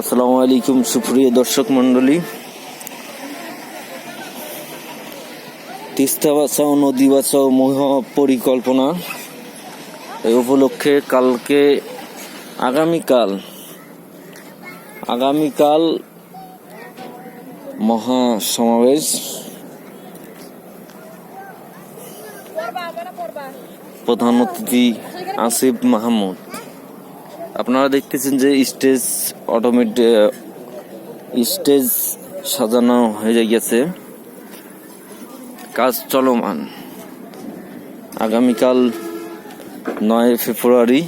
আসসালামু আলাইকুম সুপ্রিয় দর্শক মন্ডলী। তিস্তা বাঁচাও নদী বাঁচাও মহা পরিকল্পনা এই উপলক্ষে আগামীকাল মহা সমাবেশ। প্রধান অতিথি আসিফ মাহমুদ। আপনারা দেখতেছেন যে স্টেজ সাজানো হয়ে গেছে, কাজ চলমান। আগামীকাল 9 ফেব্রুয়ারি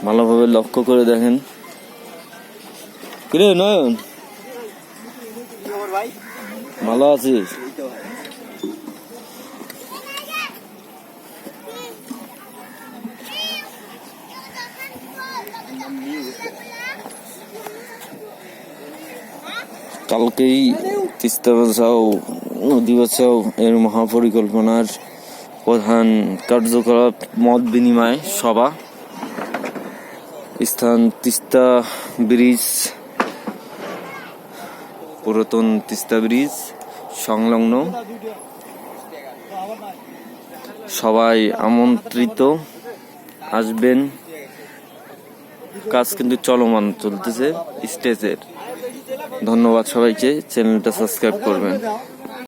ভালোভাবে লক্ষ্য করে দেখেন। কিরে নয়ন, ভালো আছিস? কালকেই তিস্তা বাঁচাও নদী বাঁচাও এর মহাপরিকল্পনার প্রধান কার্যকলাপ মত বিনিময় সভা। স্থান তিস্তা ব্রিজ, পুরাতন তিস্তা ব্রিজ সংলগ্ন। সবাই আমন্ত্রিত, আসবেন। কাজ কিন্তু চলমান চলতেছে স্টেজের। ধন্যবাদ সবাইকে। চ্যানেলটা সাবস্ক্রাইব করবেন।